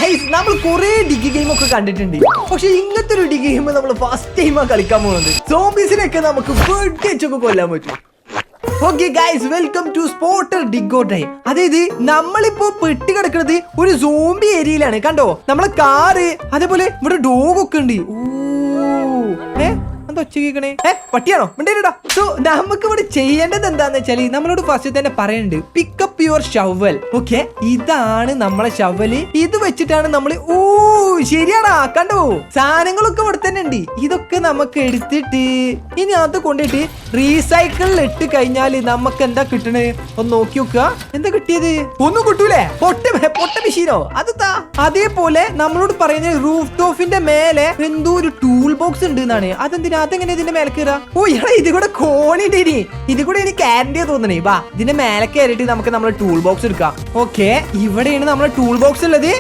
Guys നമ്മൾ കുറെ ഡിഗി game ഒക്കെ കണ്ടിട്ടുണ്ട്. പക്ഷെ ഇങ്ങനത്തെ ഒരു ഡിഗി ഗെയിം നമ്മൾ ഫസ്റ്റ് ടൈമാണ് കളിക്കാൻ പോകുന്നത്. സോംബീസിനൊക്കെ നമുക്ക് വെടിച്ചൊക്കെ കൊല്ലാൻ പറ്റും. Okay guys, welcome to spotter ഡിഗോ ടൈം. അതായത് നമ്മളിപ്പോ പെട്ടി കിടക്കുന്നത് ഒരു സോംബി ഏരിയയിലാണ്. കണ്ടോ, നമ്മളെ കാറ്, അതേപോലെ ഇവിടെ ഡോഗ് ഒക്കെ ഉണ്ട്. പട്ടിയാണോ മിണ്ടേടാ. സോ നമുക്ക് ഇവിടെ ചെയ്യേണ്ടത് എന്താന്ന് വെച്ചാല് നമ്മളോട് ഫസ്റ്റ് തന്നെ പറയുന്നുണ്ട് പിക്കപ്പ് യുവർ ഷവൽ. ഓക്കെ, ഇതാണ് നമ്മളെ ഷവല്. ഇത് വെച്ചിട്ടാണ് നമ്മൾ ശരിയാടാ, കണ്ടോ സാധനങ്ങളൊക്കെ ഇവിടെ തന്നെ ഉണ്ട്. ഇതൊക്കെ നമുക്ക് എടുത്തിട്ട് ഇനി അത് കൊണ്ടിട്ട് റീസൈക്കിളിൽ ഇട്ട് കഴിഞ്ഞാല് നമുക്ക് എന്താ കിട്ടണേ ഒന്ന് നോക്കി നോക്കുക. എന്താ കിട്ടിയത്? ഒന്നും കിട്ടൂലേ? പൊട്ട മെഷീനോ? അതാ. അതേപോലെ നമ്മളോട് പറയുന്നത് റൂഫ് ടോപ്പിന്റെ മേലെ എന്തോ ഒരു ടൂൾ ബോക്സ് ഉണ്ട് എന്നാണ്. അതെന്തിനാ? അതെങ്ങനെ ഇതിന്റെ മേലെ കയറാ? ഇത് കൂടെ കോണിന്റെ ഇനി ഇത് കൂടെ എനിക്ക് ക്യാരണ്ടിയാ തോന്നണേ. വാ, ഇതിന്റെ മേലെ കയറിയിട്ട് നമുക്ക് നമ്മളെ ടൂൾ ബോക്സ് എടുക്കാം. ഓക്കെ, ഇവിടെയാണ് നമ്മളെ ടൂൾ ബോക്സ് ഉള്ളത്.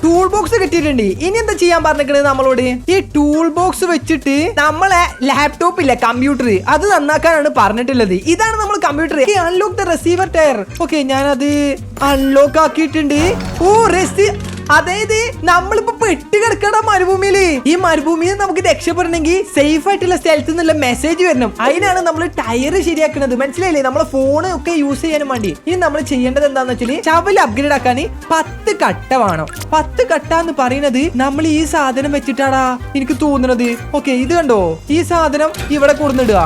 ടൂൾ ബോക്സ് കിട്ടിയിട്ടുണ്ട്. ഇനി എന്താ ചെയ്യാൻ പറഞ്ഞിരിക്കണത് നമ്മളോട്? ഈ ടൂൾ ബോക്സ് വെച്ചിട്ട് നമ്മളെ ലാപ്ടോപ്പ് ഇല്ല, കമ്പ്യൂട്ടർ, അത് നന്നാക്കാനാണ് പറഞ്ഞിട്ടുള്ളത്. ഇതാണ് നമ്മൾ computer. Unlock the receiver tier. Okay, ഞാനത് അൺലോക്ക് ആക്കിയിട്ടുണ്ട്. അതായത് നമ്മളിപ്പോ പെട്ട് കിടക്കണ മരുഭൂമിയില്. ഈ മരുഭൂമിയിൽ നമുക്ക് രക്ഷപ്പെടണമെങ്കിൽ സേഫ് ആയിട്ടുള്ള സ്ഥലത്ത് നിന്നുള്ള മെസ്സേജ് വരണം. അതിനാണ് നമ്മൾ ടയർ ശരിയാക്കുന്നത്. മനസ്സിലായില്ലേ? നമ്മളെ ഫോൺ ഒക്കെ യൂസ് ചെയ്യാനും വേണ്ടി. ഇനി നമ്മൾ ചെയ്യേണ്ടത് എന്താന്ന് വെച്ചാല് ഷവൽ അപ്ഗ്രേഡ് ആക്കാൻ 10 കട്ട വേണം. 10 കട്ട എന്ന് പറയുന്നത് നമ്മൾ ഈ സാധനം വെച്ചിട്ടാടാ എനിക്ക് തോന്നുന്നത്. ഓക്കെ, ഇത് കണ്ടോ, ഈ സാധനം ഇവിടെ കൊടുന്നിടുക.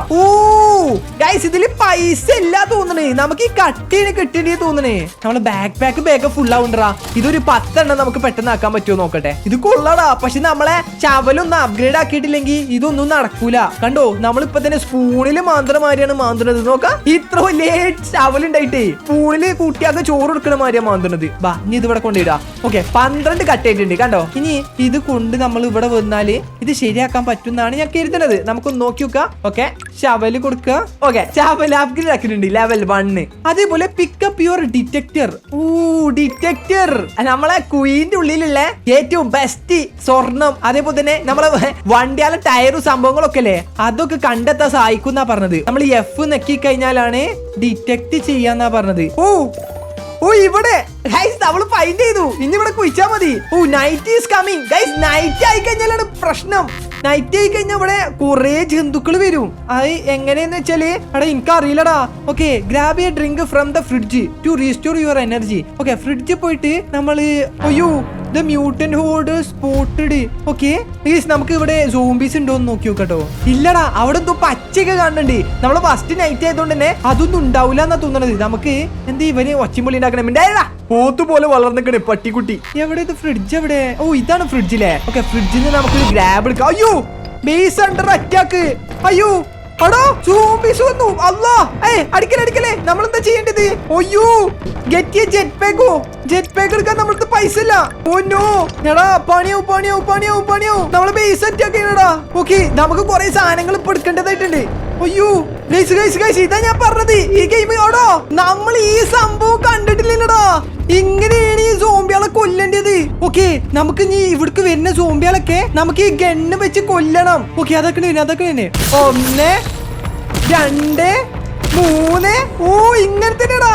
ഗൈസ്, ഇതില് പൈസ ഇല്ല തോന്നണേ. നമുക്ക് ഈ കട്ടീന് കിട്ടേണ്ടി തോന്നണേ. നമ്മള് ബാക്ക് ഫുൾ ആവുണ്ടാ. ഇതൊരു 10 എണ്ണം നമുക്ക് പെട്ടെന്ന് ആക്കാൻ പറ്റുമോ നോക്കട്ടെ. ഇത് കൊള്ളാടാ. പക്ഷെ നമ്മളെ ചവലൊന്നും അപ്ഗ്രേഡ് ആക്കിയിട്ടില്ലെങ്കിൽ ഇതൊന്നും നടക്കൂല. കണ്ടോ, നമ്മളിപ്പോ തന്നെ സ്പൂണില് മാന്ത്രമാരിയാണ് മാന്തുന്നത്. നോക്കാം, ഇത്ര വലിയ ചവലുണ്ടായിട്ടേ സ്പൂണില് കുട്ടിയാൾക്ക് ചോറ് കൊടുക്കണ മാതിരിയാണ് മാന്തുന്നത്. ബാ, ഇനി ഇത് ഇവിടെ കൊണ്ടിടാ. ഓക്കെ, 12 കട്ടായിട്ടുണ്ട്. കണ്ടോ, ഇനി ഇത് കൊണ്ട് നമ്മൾ ഇവിടെ വന്നാല് ഇത് ശരിയാക്കാൻ പറ്റുന്നാണ് ഞാൻ കരുതുന്നത്. നമുക്കൊന്ന് നോക്കി നോക്കാം. ഓക്കെ, ഷവല് കൊടുക്കുക. ഓക്കെ, ഷവൽ അപ്ഗ്രേഡ് ആക്കിയിട്ടുണ്ട് ലെവൽ 1. അതേപോലെ പിക്കപ്പ് യുവർ ഡിറ്റക്ടർ. ഡിറ്റക്ടർ നമ്മളെ കുയിന്റെ ഉള്ളിലുള്ള ഏറ്റവും ബെസ്റ്റ് സ്വർണം, അതേപോലെ തന്നെ നമ്മളെ വണ്ടിയാലെ ടയറും സംഭവങ്ങളൊക്കെ അല്ലേ, അതൊക്കെ കണ്ടെത്താൻ സഹായിക്കുന്ന പറഞ്ഞത്. നമ്മൾ F നെക്കി കഴിഞ്ഞാലാണ് ഡിറ്റക്ട് ചെയ്യാന്നാ പറഞ്ഞത്. ഇവിടെ ഗൈസ് നമ്മള് ഫൈൻഡ് ചെയ്തു. ഇനി ഇവിടെ കുഴിച്ചാ മതി. Night is coming. Guys, night ആയി കഴിഞ്ഞാലാണ് പ്രശ്നം. നൈറ്റ് ആയി കഴിഞ്ഞാൽ ഇവിടെ കുറെ ജന്തുക്കൾ വരും. അത് എങ്ങനെയെന്ന് വെച്ചാല് എനിക്ക് അറിയില്ലടാ. Okay, grab a drink from the fridge to restore your energy. Okay, ഫ്രിഡ്ജിൽ പോയിട്ട് നമ്മള് the mutant horde spotted. Okay, നമുക്ക് ഇവിടെ സോംബീസ് ഉണ്ടോന്ന് നോക്കി നോക്കട്ടോ. ഇല്ലടാ, അവിടെ എന്തോ പച്ചയൊക്കെ കാണുന്നുണ്ട്. നമ്മള് ഫസ്റ്റ് നൈറ്റ് ആയതുകൊണ്ട് തന്നെ അതൊന്നും ഉണ്ടാവില്ല എന്നാ തോന്നണത്. നമുക്ക് എന്താ ഇവന് ഒച്ചമ്പുള്ളി ഉണ്ടാക്കണേ? മിണ്ടായിടാ, പോത്ത് പോലെ വളർന്നിക്കണേ പട്ടിക്കുട്ടി. എവിടെ ഇത്? ഫ്രിഡ്ജ് എവിടെ? ഇതാണ് ഫ്രിഡ്ജിലെ. ഓക്കെ, ഫ്രിഡ്ജിൽ നിന്ന് നമുക്ക് ഗ്രാബ് എടുക്കാം. Base under attack. സോംബീസ് വന്നു. അല്ലാ, അടിക്കലേ. നമ്മളെന്താ ചെയ്യേണ്ടത്? ഗെറ്റ് എ ജെറ്റ് പാക്കോ. ജെറ്റ് പാക്ക് എടുക്കാൻ നമ്മൾക്ക് പൈസ ഇല്ല. എടാ, പണിയാവും. നമ്മള് ബേസ് അറ്റാക്ക് ചെയ്യണടാ. ഓക്കെ, നമുക്ക് കുറെ സാധനങ്ങൾ ഇപ്പൊ എടുക്കേണ്ടതായിട്ടുണ്ട്. ഇതാ ഞാൻ പറഞ്ഞത്. ഈ ഗെയിം നമ്മൾ ഈ സംഭവം കണ്ടിട്ടില്ലടാ. ഇങ്ങനെയാണ് ഈ സോംബികളെ കൊല്ലേണ്ടത്. ഓക്കെ, നമുക്ക് ഇനി ഇവിടേക്ക് വരുന്ന സോംബികളൊക്കെ നമുക്ക് ഈ ഗണ്ണ് വെച്ച് കൊല്ലണം. ഓക്കെ, അതൊക്കെ തന്നെ. 1 2 3. ഇങ്ങനെ തന്നെടാ.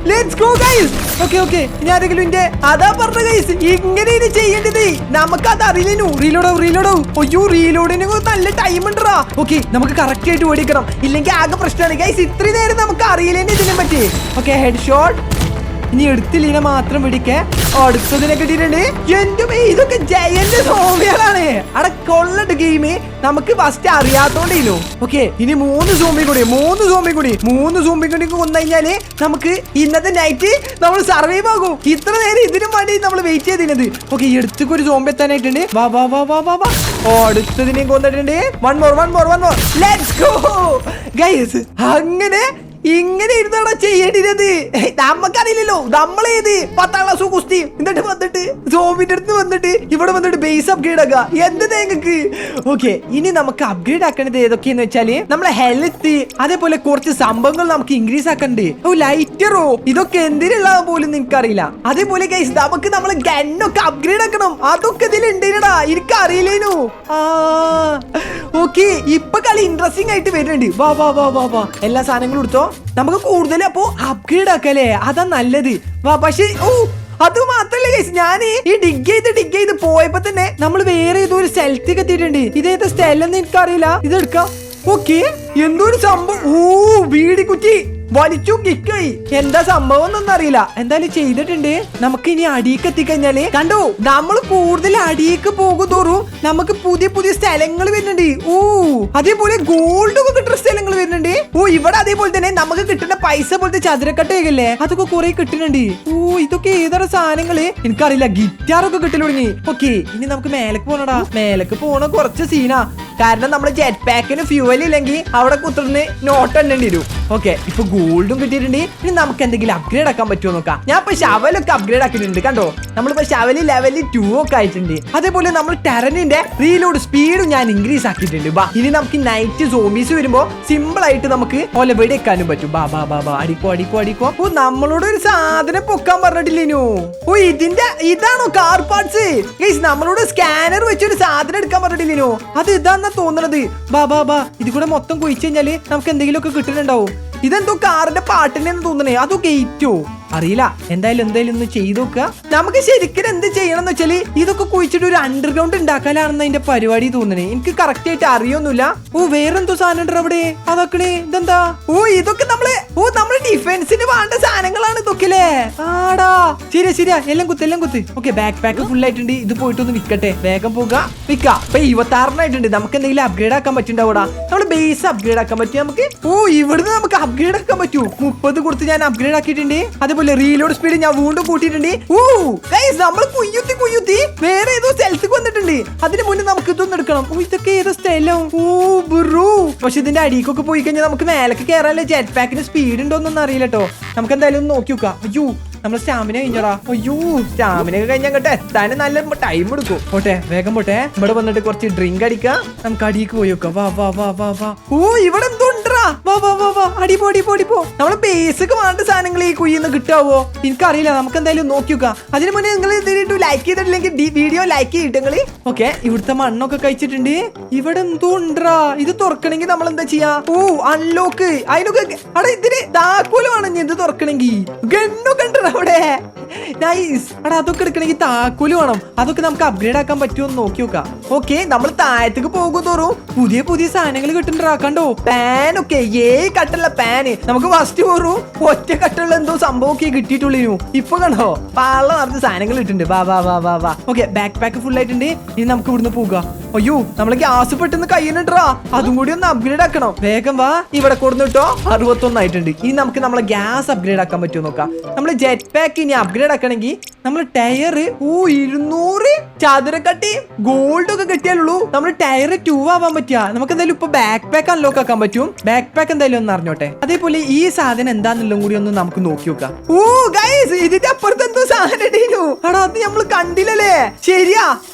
Let's go guys. ഓക്കെ, ഇനി ആരെങ്കിലും അതാ പറഞ്ഞ ഗൈസ്, ഇങ്ങനെ ചെയ്യേണ്ടത്. നമുക്കത് അറിയില്ലേനു. റീലോഡിന് നല്ല ടൈം ഉണ്ടറാ. ഓക്കെ, നമുക്ക് കറക്റ്റ് ആയിട്ട് ഓടിക്കണം, ഇല്ലെങ്കിൽ ആകെ പ്രശ്നമാണ് ഗൈസ്. ഇത്രയും നേരം നമുക്ക് അറിയില്ലേനെ ഇതിനെ പറ്റി. Okay, head shot. ഇനി എടുത്തില്ല മാത്രം പിടിക്കേ. അടുത്തതിനെ കിട്ടിയിട്ടുണ്ട്. ഇതൊക്കെ ജയന്റെ സോംബികളാണ്. അവിടെ കൊള്ളട്ട് ഗെയിം നമുക്ക് ഫസ്റ്റ് അറിയാത്തോണ്ടല്ലോ. ഓക്കെ, ഇനി 3 സോംബി കൂടി കൊന്നു കഴിഞ്ഞാല് നമുക്ക് ഇന്നത്തെ നൈറ്റ് നമ്മൾ സർവൈവ് ആകും. ഇത്ര നേരം ഇതിനും വേണ്ടി നമ്മൾ വെയിറ്റ് ചെയ്തിരുന്നത്. ഓക്കെ, ഈ അടുത്തേക്ക് ഒരു സോംബി എത്താനായിട്ടുണ്ട്. വാ. അടുത്തതിനെയും കൊന്നിട്ടുണ്ട്. One more. Let's go guys. അങ്ങനെ ഇങ്ങനെ ഇരുന്നാണ് ചെയ്യേണ്ടിരുന്നത്. നമുക്കറിയില്ലല്ലോ നമ്മളേത് 10ാം ക്ലാസ് കുസ്തി. എന്നിട്ട് സോംബിന്റെ അടുത്ത് വന്നിട്ട് ഇവിടെ വന്നിട്ട് ബേസ് അപ്ഗ്രേഡ് ആക്കുക. എന്ത് തേങ്ങക്ക്. ഓക്കെ, ഇനി നമുക്ക് അപ്ഗ്രേഡ് ആക്കേണ്ടത് ഏതൊക്കെയെന്ന് വെച്ചാല് നമ്മളെ ഹെൽത്ത്, അതേപോലെ കുറച്ച് സംഭവങ്ങൾ നമുക്ക് ഇൻക്രീസ് ആക്കണ്ടേ. ലൈറ്ററോ, ഇതൊക്കെ എന്തിനുള്ള പോലും നിനക്കറിയില്ല. അതേപോലെ ഗൈസ്, നമുക്ക് നമ്മളെ ഗണ്ണൊക്കെ അപ്ഗ്രേഡ് ആക്കണം. അതൊക്കെ ഇതിലുണ്ടാ, എനിക്ക് അറിയില്ലേനു. ഓക്കെ, ഇപ്പൊ കളി ഇൻട്രസ്റ്റിംഗ് ആയിട്ട് വരുന്നുണ്ട്. വാ. എല്ലാ സാധനങ്ങളും എടുത്തോ. നമുക്ക് കൂടുതൽ അപ്പോ അപ്ഗ്രേഡ് ആക്കല്ലേ, അതാ നല്ലത്. വാ, പക്ഷേ അത് മാത്രല്ല ഗൈസ്, ഞാൻ ഈ ഡിഗ് ചെയ്ത് പോയപ്പോ തന്നെ നമ്മൾ വേറെ ഏതോ ഒരു സ്ഥലത്തേക്ക് എത്തിയിട്ടുണ്ട്. ഇതേത് സ്ഥലം എന്ന് എനിക്കറിയില്ല. ഇതെടുക്കാം. ഓക്കെ, എന്തോ ഒരു സംഭവം. ഓ, വീടി കുറ്റി വലിച്ചു കിക്കായി. എന്താ സംഭവം എന്നൊന്നും അറിയില്ല. എന്തായാലും ചെയ്തിട്ടുണ്ട്. നമുക്ക് ഇനി അടിയിക്ക് എത്തിക്കഴിഞ്ഞാല് കണ്ടോ, നമ്മൾ കൂടുതൽ അടിയിക്ക് പോകും തോറും നമുക്ക് പുതിയ പുതിയ സ്ഥലങ്ങൾ വരുന്നുണ്ട്. ഓ, അതേപോലെ ഗോൾഡ് ഒക്കെ കിട്ടുന്ന സ്ഥലങ്ങൾ വരുന്നുണ്ട്. ഓ, ഇവിടെ അതേപോലെ തന്നെ നമുക്ക് കിട്ടുന്ന പൈസ പോലത്തെ ചതുരക്കട്ടയൊക്കെ അതൊക്കെ കുറെ കിട്ടുന്നുണ്ട്. ഓ, ഇതൊക്കെ ഏതൊരു സാധനങ്ങള് എനിക്കറിയില്ല. ഗിറ്റാറൊക്കെ കിട്ടൽ തുടങ്ങി. ഓക്കെ, ഇനി നമുക്ക് മേലേക്ക് പോണടാ. മേലേക്ക് പോണ കുറച്ച് സീനാ. കാരണം നമ്മൾ ജെറ്റ് പാക്കിന് ഫ്യൂവൽ ഇല്ലെങ്കിൽ അവിടെ കുത്തുന്ന നോട്ട് എണ്ണേണ്ടി വരും. ഓക്കെ, ഇപ്പൊ ഗോൾഡും കിട്ടിയിട്ടുണ്ട്. ഇനി നമുക്ക് എന്തെങ്കിലും അപ്ഗ്രേഡ് ആക്കാൻ പറ്റുമോ നോക്കാം. ഞാൻ ഇപ്പൊ ഷവലൊക്കെ അപ്ഗ്രേഡ് ആക്കിയിട്ടുണ്ട്. കണ്ടോ, നമ്മളിപ്പോ ഷവല് ലെവൽ 2 ഒക്കെ ആയിട്ടുണ്ട്. അതേപോലെ നമ്മൾ ടെറനിന്റെ റീലോഡ് സ്പീഡും ഞാൻ ഇൻക്രീസ് ആക്കിയിട്ടുണ്ട്. ബാ, ഇനി നമുക്ക് നൈറ്റ് സോംബീസ് വരുമ്പോ സിമ്പിൾ ആയിട്ട് നമുക്ക് ഓലെ വെടിവെക്കാനും പറ്റും. ബാ ബാ ബാ ബാ, അടിക്കോ. ഓ, നമ്മളോട് ഒരു സാധനം പൊക്കാൻ പറഞ്ഞിട്ടില്ലേനു. ഓ, ഇതാണോ കാർ പാർട്സ്? ഗയ്സ്, നമ്മളോട് സ്കാനർ വെച്ചൊരു സാധനം എടുക്കാൻ പറഞ്ഞിട്ടില്ലേനു. അത് ഇതാന്നാ തോന്നണത്. ബാ ബാ ബാ, ഇത് കൂടെ മൊത്തം കുഴിച്ചു കഴിഞ്ഞാല് നമുക്ക് എന്തെങ്കിലും ഒക്കെ കിട്ടുന്നുണ്ടാവും. ഇതെന്തോ കാറിന്റെ പാട്ടിനെന്ന് തോന്നണേ. അതോ ഗേറ്റോ അറിയില്ല. എന്തായാലും ഒന്ന് ചെയ്തു നോക്കുക. നമുക്ക് ശരിക്കും എന്ത് ചെയ്യണം എന്ന് വെച്ചാല് ഇതൊക്കെ കുഴിച്ചിട്ട് ഒരു അണ്ടർഗ്രൗണ്ട് ഉണ്ടാക്കാനാണെന്ന് അതിന്റെ പരിപാടി തോന്നണേ. എനിക്ക് കറക്റ്റ് ആയിട്ട് അറിയൊന്നുമില്ല. ഓ, വേറെന്തോ സാധനം ഉണ്ട് അവിടെ. അതൊക്കെ ഇതെന്താ? ഓ, ഇതൊക്കെ നമ്മള് ഡിഫൻസിന് വേണ്ട സാധനങ്ങളാണ് ഇതൊക്കെ അല്ലേ? ആടാ, ശരിയാ. എല്ലാം കുത്ത്. ഓക്കെ, ബാക്ക് പാക്ക് ഫുൾ ആയിട്ടുണ്ട്. ഇത് പോയിട്ടൊന്ന് വിൽക്കട്ടെ. വേഗം പോകാം, വിൽക്കാം. ഇപ്പൊ 26 നമുക്ക് എന്തെങ്കിലും അപ്ഗ്രേഡ് ആക്കാൻ പറ്റുണ്ടാവൂടാ. നമ്മള് ബേസ് അപ്ഗ്രേഡ് ആക്കാൻ പറ്റും നമുക്ക്. ഓ, ഇവിടുന്ന് നമുക്ക് അപ്ഗ്രേഡ് ആക്കാൻ പറ്റൂ. 30 കൊടുത്ത് ഞാൻ അപ്ഗ്രേഡ് ആക്കിയിട്ടുണ്ട്. അതുപോലെ റീലോഡ് സ്പീഡ് ഞാൻ വീണ്ടും കൂട്ടിയിട്ടുണ്ട്. ഓ ഗയ്സ്, നമ്മൾ കുയ്യുത്തി വേറെ ഏതോ സ്ഥലത്തേക്ക് വന്നിട്ടുണ്ട്. അതിന് മുന്നേ നമുക്ക് ഇതൊന്നും എടുക്കണം. ഓ, ഇതൊക്കെ ഏതോ സ്ഥലം. ഓ ബ്രോ, പക്ഷെ ഇതിന്റെ അടിക്കൊക്കെ പോയി കഴിഞ്ഞാൽ നമുക്ക് മേലേക്ക് കയറാനല്ലേ ജെറ്റ് പാക്കിന് സ്പീഡ് ഉണ്ടോന്നൊന്നും അറിയില്ല കേട്ടോ. നമുക്ക് എന്തായാലും നോക്കി നോക്കാം. അയ്യോ, നമ്മൾ സ്റ്റാമിന കഴിഞ്ഞടാ. അയ്യോ, സ്റ്റാമിന കഴിഞ്ഞ അങ്ങോട്ട് എത്താനും നല്ല ടൈം എടുക്കും. പോട്ടെ, വേഗം പോട്ടെ. ഇവിടെ വന്നിട്ട് കുറച്ച് ഡ്രിങ്ക് അടിക്കാം. നമുക്ക് അടിക്ക് പോയി നോക്കാം. വാ. ഓ, ഇവിടെ എന്തോ ഉണ്ടറാ. വാ, അടിപോ. നമ്മളെ ബേസിക്ക് വേണ്ട സാധനങ്ങൾ ഈ കുയ്യിന്ന് കിട്ടാവോ എനിക്കറിയില്ല. നമുക്ക് എന്തായാലും നോക്കി നോക്കാം. അതിന് മുന്നേ നിങ്ങൾ ഇതിട്ട് ലൈക്ക് ചെയ്തിട്ടില്ലെങ്കിൽ വീഡിയോ ലൈക്ക് ചെയ്തിട്ടെങ്കിൽ. ഓക്കെ, ഇവിടുത്തെ മണ്ണൊക്കെ കഴിച്ചിട്ടുണ്ട്. ഇവിടെ എന്തോ ഉണ്ടറാ. ഇത് തുറക്കണമെങ്കിൽ നമ്മൾ എന്താ ചെയ്യാ? ഓ, അൺലോക്ക്. അതിനൊക്കെ അവിടെ ഇതിന് താക്കോലാണ് ഇത് തുറക്കണമെങ്കിൽ. ഗണ്ണൊക്കെ ഉണ്ടോ അവിടെ? നൈസ്. അവിടെ അതൊക്കെ എടുക്കണമെങ്കിൽ താക്കോല് വേണം. അതൊക്കെ നമുക്ക് അപ്ഗ്രേഡ് ആക്കാൻ പറ്റുമോ എന്ന് നോക്കി നോക്കാം. ഓക്കെ, നമ്മൾ താഴത്തേക്ക് പോകും തോറും പുതിയ സാധനങ്ങൾ കിട്ടുന്നുണ്ടാ. കണ്ടോ, പാനൊക്കെ കട്ടുള്ള പാന്. നമുക്ക് ഫസ്റ്റ് പോറും ഒറ്റ കട്ടുള്ള എന്തോ സംഭവമൊക്കെ കിട്ടിയിട്ടുള്ളൂ. ഇപ്പൊ കണ്ടോ, പാള നിറച്ച് സാധനങ്ങൾ ഇട്ടുണ്ട്. വാ. ഓക്കെ, ബാക്ക് പാക്ക് ഫുൾ ആയിട്ടുണ്ട്. ഇനി നമുക്ക് ഇവിടുന്ന് പോകാം. അയ്യോ, നമ്മളെ ഗ്യാസ് പെട്ടെന്ന് കയ്യിലിട്ടാ. അതും കൂടി ഒന്ന് അപ്ഗ്രേഡ് ആക്കണം. വേഗം വാ. ഇവിടെ കൊടുന്നിട്ടോ 61 ആയിട്ടുണ്ട്. ഇനി നമുക്ക് നമ്മളെ ഗ്യാസ് അപ്ഗ്രേഡ് ആക്കാൻ പറ്റുമോ നോക്കാം. നമ്മള് ജെറ്റ് പാക്ക് ഇനി അപ്ഗ്രേഡ് ആക്കണമെങ്കിൽ നമ്മൾ ടയർ 200 ചതുരക്കട്ടി ഗോൾഡ് ഒക്കെ കിട്ടിയാലുള്ളൂ നമ്മൾ ടയർ 2 ആവാൻ പറ്റുക. നമുക്ക് എന്തായാലും ഇപ്പൊ ബാക്ക് പാക്ക് അൺലോക്ക് ആക്കാൻ പറ്റും. ബാക്ക് പാക്ക് എന്തായാലും ഒന്ന് അറിഞ്ഞോട്ടെ. അതേപോലെ ഈ സാധനം എന്താന്നുള്ളതും കൂടി ഒന്ന് നമുക്ക് നോക്കി നോക്കാം. ഓ ഗൈസ്, ഇതിന്റെ അപ്പുറത്ത് എന്തോ സാധനം ഇടയിലു. അടാ, അത് നമ്മള് കണ്ടില്ലല്ലേ? ശരിയാ,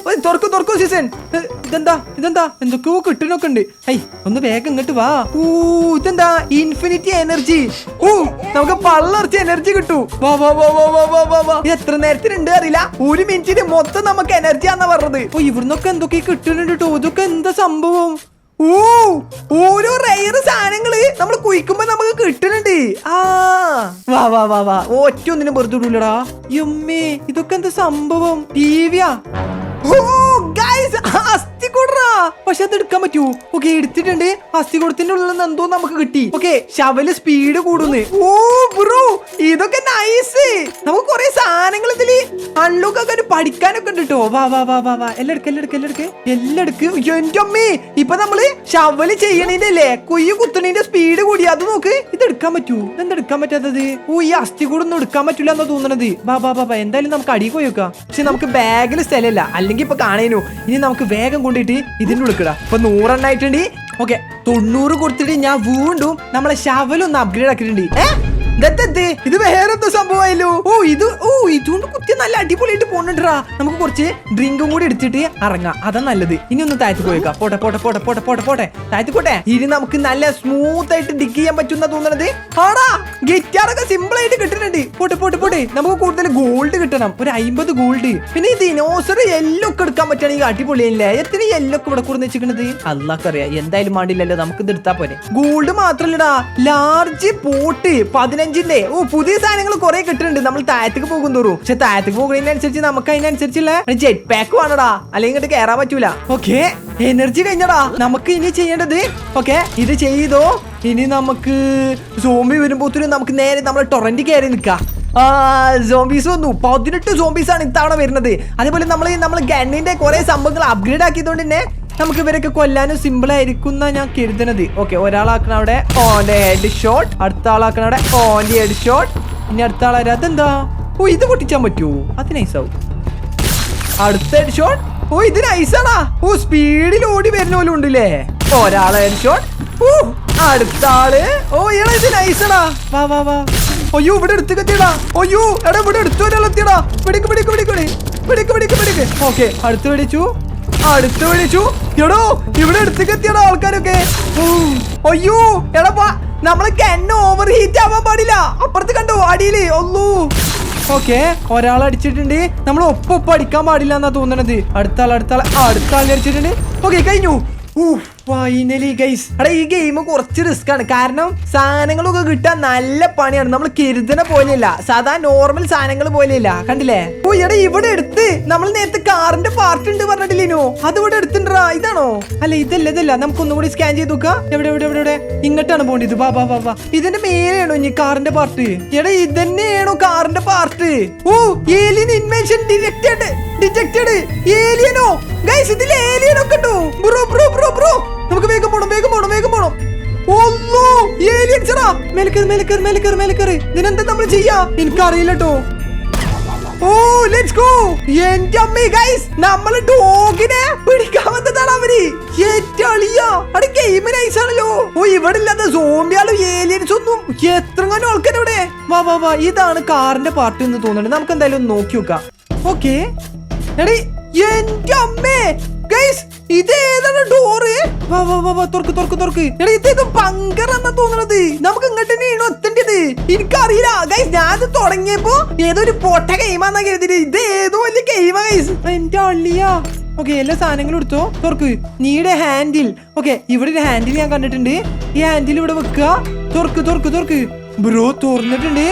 തുറക്കൂ സീസൺ. ഇതെന്താ എന്തൊക്കെയോ കിട്ടണൊക്കെ ഉണ്ട്. ഒന്ന് വേഗം ഇങ്ങോട്ട് വാ. ഓ, ഇതെന്താ ഇൻഫിനിറ്റി എനർജി. ഓ, നമുക്ക് പള്ളർച്ച എനർജി കിട്ടൂ. വാ. എത്ര നേരത്തിനുണ്ട് അറിയില്ല. 1 മിനിറ്റിന് മൊത്തം നമുക്ക് എനർജി ആണെന്നാ പറഞ്ഞത്. ഓ, ഇവിടുന്നൊക്കെ എന്തൊക്കെ കിട്ടുന്നുണ്ട് കേട്ടോ. ഇതൊക്കെ എന്താ സംഭവം? ഓ, ഓരോ റെയർ സാധനങ്ങള് നമ്മൾ കുയിക്കുമ്പോ നമുക്ക് കിട്ടുന്നുണ്ട്. വാ. ഒറ്റ ഒന്നിനും വെറുതെ ഇടൂലടാ. യമ്മേ, ഇതൊക്കെ എന്താ സംഭവം? ടിവിയാ? ഓ ഗൈസ്, അസ്ഥി കൂടറാ. പക്ഷെ അത് എടുക്കാൻ പറ്റൂ. ഓക്കെ, എടുത്തിട്ടുണ്ട്. അസ്ഥി കൂടത്തിന്റെ ഉള്ളിൽ നിന്ന് എന്തോ നമുക്ക് കിട്ടി. ഓക്കെ, ശവല് സ്പീഡ് കൂടുന്നു. ഓ ബ്രോ, ഇതൊക്കെ നൈസ്. നമുക്ക് കുറെ സാധനങ്ങൾ ഇതില് അൺലോക്ക് ആക്കാൻ പഠിക്കാനൊക്കെ ഉണ്ട് കേട്ടോ. വാ. എല്ലാം എടുക്ക്. എന്റെ അമ്മേ, ഇപ്പൊ നമ്മള് ശവല് ചെയ്യണേന്റെ കുയ്യ് കുത്തണേന്റെ സ്പീഡ് കൂടി. അത് നോക്ക്, ഇത് എടുക്കാൻ പറ്റൂ. എന്താ എടുക്കാൻ പറ്റാത്തത്? ഓ, ഈ അസ്ഥി കൂടൊന്നും എടുക്കാൻ പറ്റൂല എന്നാ തോന്നണത്. വാ. എന്തായാലും നമുക്ക് അടി പോയി വെക്കാം. പക്ഷെ നമുക്ക് ബാഗിൽ സ്ഥലമില്ല, അല്ലെങ്കിൽ ഇപ്പൊ കാണേനു. ഇനി നമുക്ക് വേഗം കൊണ്ടിട്ട് ഇതിന്റെ ഉള്ളിക്കിടാം. ഇപ്പൊ 100 എണ്ണായിട്ടുണ്ട്. ഓക്കെ, 90 കൊടുത്തിട്ട് ഞാൻ വീണ്ടും നമ്മളെ ശവലൊന്ന് അപ്ഗ്രേഡ് ആക്കിയിട്ടുണ്ട്. ഇത് വേറെന്തോ സംഭവമായല്ലോ. ഇതുകൊണ്ട് കുത്തി നല്ല അടിപൊളിയായിട്ട് പോണണ്ടാ. നമുക്ക് കുറച്ച് ഡ്രിങ്കും കൂടി എടുത്തിട്ട് ഇറങ്ങാം. അതാ നല്ലത്. ഇനി ഒന്ന് താഴത്ത് പോയേക്കാം. പോട്ടെ താഴത്ത് പോട്ടെ. ഇനി നമുക്ക് നല്ല സ്മൂത്ത് ആയിട്ട് ഡിഗ് ചെയ്യാൻ പറ്റുന്ന തോന്നണത്. ആടാ, ഗിറ്റാറൊക്കെ സിമ്പിൾ ആയിട്ട് കിട്ടുന്നുണ്ട്. പോട്ടെ. നമുക്ക് കൂടുതൽ ഗോൾഡ് കിട്ടണം. ഒരു 50 ഗോൾഡ്. പിന്നെ ഈ ദിനോസർ യെല്ലോ ഒക്കെ എടുക്കാൻ പറ്റുകയാണെങ്കിൽ അടിപൊളിയല്ലേ? എത്ര യെല്ലോ ഒക്കെ ഇവിടെ കൂടെ വെച്ചിരിക്കണത് അല്ലാക്കറിയാം. എന്തായാലും മാണ്ടില്ലല്ലോ, നമുക്ക് ഇത് എടുത്താ പോരെ. ഗോൾഡ് മാത്രല്ലടാ, ലാർജ് പോട്ട് 15 ചലഞ്ചിന്റെ പുതിയ സാധനങ്ങൾ കുറെ കിട്ടുന്നുണ്ട് നമ്മൾ താഴത്തേക്ക് പോകും തോറും. പക്ഷെ താഴത്തേക്ക് പോകുന്നതിനനുസരിച്ച് നമുക്ക് അതിനനുസരിച്ചുള്ള ജെറ്റ് പാക്ക് വേണടാ, അല്ലെങ്കിൽ ഇങ്ങോട്ട് കയറാൻ പറ്റൂല. ഓക്കെ, എനർജി കഴിഞ്ഞടാ. നമുക്ക് ഇനി ചെയ്യേണ്ടത് ഓക്കെ ഇത് ചെയ്തോ. ഇനി നമുക്ക് സോംബി വരുമ്പോഴത്തേനും നമുക്ക് നേരെ നമ്മളെ ടൊറന്റ് കയറി നിൽക്കാം. സോംബീസ് വന്നു. 18 സോംബീസ് ആണ് ഇത്തവണ വരുന്നത്. അതേപോലെ നമ്മൾ ഗണ്ണിന്റെ കുറെ സംഭവങ്ങൾ അപ്ഗ്രേഡ് ആക്കിയതുകൊണ്ട് തന്നെ നമുക്ക് ഇവരൊക്കെ കൊല്ലാനും സിമ്പിൾ ആയിരിക്കും എന്നാ ഞാൻ കരുതുന്നത്. ഓക്കെ, ഒരാളാക്കണ അവിടെ ഓന്റെ ഹെഡ് ഷോട്ട്, അടുത്ത ആളാക്കണ അവിടെ ഓന്റെ ഹെഡ് ഷോട്ട്. ഇനി അടുത്ത ആളാരാ? അതെന്താ? ഇത് പൊട്ടിച്ചാൻ പറ്റുമോ? അത് നൈസാവും. അടുത്ത ഹെഡ് ഷോട്ട്. ഇത് നൈസാണാ. സ്പീഡിൽ ഓടി വരുന്ന പോലും ഉണ്ടല്ലേ. ഒരാളെ ഹെഡ് ഷോട്ട്. അടുത്ത ആള്. ഇയാളെ ഇത് നൈസാണാ. വാ വാ വാ. അയ്യോ, ഇവിടെ എടുത്തുക്കെത്തിയടാ. അയ്യോ എടാ, ഇവിടെ എടുത്തു ഒരാളെത്തിയടാ. പിടിക്ക് പിടിക്ക് പിടിക്ക് പിടിക്ക് പിടിക്ക് പിടിക്ക്. ഓക്കെ, അടുത്ത് പിടിച്ചു. എടോ, ഇവിടെ എടുത്തുക്കെത്തിയടാ ആൾക്കാരൊക്കെ. അയ്യോ എടാ, നമ്മളെ കണ്ണ് ഓവർ ഹീറ്റ് ആവാൻ പാടില്ല. അപ്പുറത്ത് കണ്ടോ അടിയില് ഒന്നു. ഓക്കെ, ഒരാൾ അടിച്ചിട്ടുണ്ട്. നമ്മൾ ഒപ്പം അടിക്കാൻ പാടില്ല എന്നാ തോന്നണത്. അടുത്ത ആൾ അടിച്ചിട്ടുണ്ട്. ഓക്കെ, കഴിഞ്ഞു. Finally guys. എടാ, ഈ ഗെയിം കുറച്ച് റിസ്ക് ആണ്. കാരണം സാധനങ്ങളൊക്കെ കിട്ടാൻ നല്ല പണിയാണ്. നമ്മൾ കരുതുന്ന പോലെയല്ല, സാധാ നോർമൽ സാധനങ്ങൾ പോലെയല്ല. കണ്ടില്ലേ? എടാ, ഇവിടെ എടുത്ത് നമ്മൾ നേരത്തെ കാറിന്റെ പാർട്ട് ഉണ്ട് പറഞ്ഞിട്ടില്ലേനോ? അത് ഇവിടെ എടുത്തിണ്ടാ. ഇതാണോ? അല്ല, ഇതല്ല. നമുക്ക് ഒന്നുകൂടി സ്കാൻ ചെയ്ത് നോക്കാം. എവിടെ ഇങ്ങോട്ടാണ് പോകേണ്ടത്. വാ. ഇതിന്റെ മേലെയാണോ ഇനി കാറിന്റെ പാർട്ട്? എടാ, ഇതന്നെയാണോ കാറിന്റെ പാർട്ട്? Alien invasion detected. ഏലിയനോ ഗൈസ്? ഇതിൽ ഏലിയനൊക്കെ ഉണ്ടോ? ബ്രോ നമുക്ക് വേഗം പോണം. മേലക്കറ്. ഇതിനെന്താ നമ്മൾ ചെയ്യാ? എനിക്കറിയില്ല കേട്ടോ. Let's go. എന്റെ അമ്മേ ഗൈസ്, നമ്മള് ഡോഗിനെ പിടിക്കാൻ വന്നതാണ് അവര്. അത് ഗെയിം നൈസ് ആണല്ലോ. ഇവിടെ ഇല്ലാത്ത സോംബിയാളും ഏലിയൻസ് ഒന്നും എത്രങ്ങാനും ആൾക്കാരിവിടെ. വാ. ഇതാണ് കാറിന്റെ പാർട്ട് എന്ന് തോന്നുന്നുണ്ട്. നമുക്ക് എന്തായാലും നോക്കി നോക്കാം. ഓക്കെ, എടീ എന്റെ അമ്മേ ഗൈസ്, ഇതേതാണ് ഡോറ്? വാ തുറക്ക്. എടാ, ഇതേത് ബങ്കറാന്നാ തോന്നണത്. നമുക്ക് ഇങ്ങോട്ട് തന്നെയാണോ എത്തേണ്ടത്? എനിക്കറിയില്ല ഗൈസ്. ഞാൻ തുടങ്ങിയപ്പോ ഏതൊരു പൊട്ട ഗെയിമാന്നാ കരുതിട്ട്. ഇത് ഏതോ വലിയ ഗെയിമാ ഗൈസ്. എന്റെ അള്ളിയാ. ഓക്കെ, എല്ലാ സാധനങ്ങളും എടുത്തോ. തുറക്ക്. നീടെ ഹാൻഡിൽ. ഓക്കെ, ഇവിടെ ഒരു ഹാൻഡിൽ ഞാൻ കണ്ടിട്ടുണ്ട്. ഈ ഹാൻഡിൽ ഇവിടെ വെക്കുക. തുറക്ക്. ബ്രോ തുറന്നിട്ടുണ്ട്.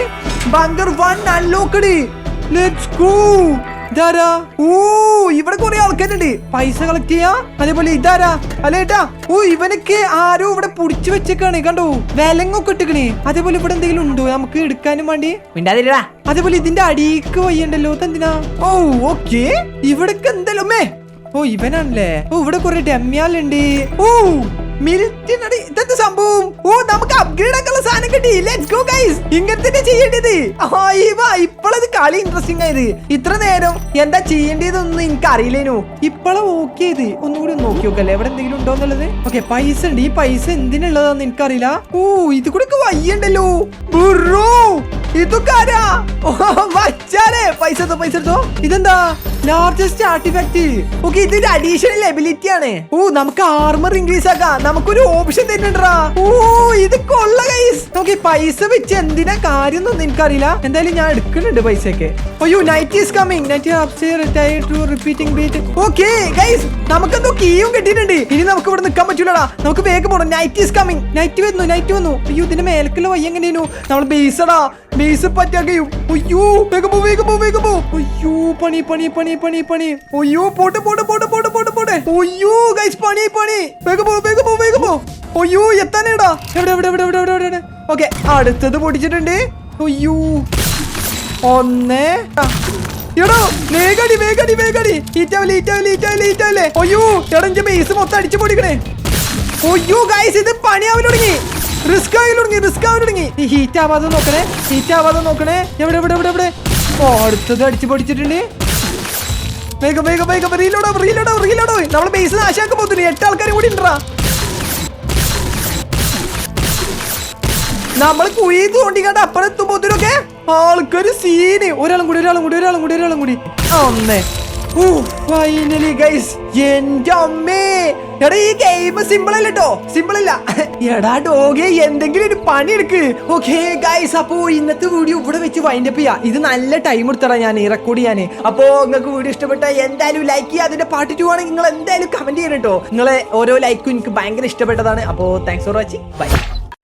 Bunker 1 unlocked. Let's go. ഇതാരാ? ഇവിടെ കുറെ ആൾക്കാരുണ്ട്. പൈസ കളക്ട് ചെയ്യാ. അതേപോലെ ഇതാരാ? അല്ലേട്ടാ, ഇവനൊക്കെ ആരോ ഇവിടെ പുടിച്ചു വെച്ചേക്കാണ്. കണ്ടോ, വിലങ്ങൊക്കെ ഇട്ടിക്കണേ. അതേപോലെ ഇവിടെ എന്തെങ്കിലും ഉണ്ടോ നമുക്ക് എടുക്കാനും വേണ്ടി? അതേപോലെ ഇതിന്റെ അടിക്ക് വയ്യണ്ടല്ലോ. എന്തിനാ? ഓക്കെ, ഇവിടൊക്കെ എന്തായാലും ഇവനാണല്ലേ. ഇവിടെ കുറെ ഡെമ്യാലുണ്ട്. മിലിറ്ററി. ഇതെന്താ സംഭവം? നമുക്ക് അപ്ഗ്രേഡ് ആക്കാനുള്ള സാധനം കിട്ടി. Let's go guys. ഇങ്ങനത്തെ ചെയ്യേണ്ടത്. ഇപ്പോഴത് കളി ഇൻട്രസ്റ്റിംഗ് ആയത്. ഇത്ര നേരം എന്താ ചെയ്യേണ്ടതൊന്നും എനിക്ക് അറിയില്ലേനു. ഇപ്പോഴാ ഓക്കെ ചെയ്ത്. ഒന്നുകൂടി നോക്കി നോക്കല്ലേ എവിടെ എന്തെങ്കിലും ഉണ്ടോ എന്നുള്ളത്. ഓക്കെ, പൈസ ഉണ്ട്. ഈ പൈസ എന്തിനുള്ളതാന്ന് എനിക്കറിയില്ല. ഇത് കൂടെ വയ്യണ്ടല്ലോ. ഇതൊക്കെ ആരാ? പൈസ എടുത്തോ. ഇതെന്താ? Largest artefact. ഓക്കെ, ഇതൊരു അഡീഷണൽ എബിലിറ്റി ആണ്. നമുക്ക് ആർമർ ഇൻക്രീസ് ആക്കാം. നമുക്കൊരു ഓപ്ഷൻ തന്നെണ്ടാ. ഇത് കൊള്ള ഗൈസ്. ഓക്കെ, പൈസ വെച്ച് എന്തിനാ കാര്യം ഒന്നും എനിക്കറിയില്ല. എന്തായാലും ഞാൻ എടുക്കുന്നുണ്ട് പൈസയൊക്കെ. Night is coming. Okay guys, നമുക്കെന്തോ കീയും കിട്ടിയിട്ടുണ്ട്. ഇനി നമുക്ക് ഇവിടെ നിൽക്കാൻ പറ്റൂലടാ. നമുക്ക് വേഗം പോകണം. Night is coming. നൈറ്റ് വന്നു. അയ്യോ, ഇതിന്റെ മേലക്കുള്ള വയ്യ എങ്ങനെയായിരുന്നു? നമ്മൾ ബേസ് പറ്റാക്കയും. അയ്യോ, വേഗം പോ. അയ്യോ, പണി. അയ്യോ, പോട്ടെ. അയ്യോ ഗൈസ്, പണി. വേഗം പോ. അയ്യോ, എത്താനേടാ. എവിടെ? ഓക്കെ, അടുത്തത് പൊടിച്ചിട്ടുണ്ട്. അയ്യോ, 1. എടോ, വേഗടി. ഈറ്റാവല്ലേ. അയ്യോ, എടഞ്ച ബേസ് മൊത്തം അടിച്ചു പൊടിക്കണേ. അയ്യോ ഗൈസ്, ഇത് പണിയാവൽ തുടങ്ങി. റിസ്ക് ആയി തുടങ്ങി. ഹീറ്റ് ആവാതെ നോക്കണേ. എവിടെ? അടുത്തത് അടിച്ചു പൊടിച്ചിട്ടുണ്ട്. വേഗം. റീലോഡോ. നമ്മളെ ബേസ് നാശാക്കാൻ പോകുന്നു. 8 ആൾക്കാരും കൂടി ഉണ്ടാ. നമ്മൾ കുഴി തോണ്ടിക്കാണ്ട് അപ്പുറത്തുമ്പോത്തിനൊക്കെ ആൾക്കാര് സീന്. ഒരാളും കൂടി. 1. Finally guys. എന്റെ അമ്മേ. എടാ, ഈ ഗെയിം സിമ്പിൾ അല്ല. എടാ ഡോഗെ, എന്തെങ്കിലും ഒരു പണി എടുക്ക്. ഓക്കെ ഗൈസ്, അപ്പോ ഇന്നത്തെ വീഡിയോ ഇവിടെ വെച്ച് വൈൻഡപ്പ് ചെയ്യാം. ഇത് നല്ല ടൈം എടുത്തടാ ഞാൻ റെക്കോർഡ് ചെയ്യാൻ. അപ്പോ നിങ്ങൾക്ക് വീഡിയോ ഇഷ്ടപ്പെട്ട എന്തായാലും ലൈക്ക് ചെയ്യുക. അതിന്റെ പാർട്ട് 2 ആണെങ്കിൽ നിങ്ങൾ എന്തായാലും കമന്റ് ചെയ്യണം കേട്ടോ. നിങ്ങളെ ഓരോ ലൈക്കും എനിക്ക് ഭയങ്കര ഇഷ്ടപ്പെട്ടതാണ്. അപ്പോ താങ്ക്സ് ഫോർ വാച്ചിങ്. ബൈ.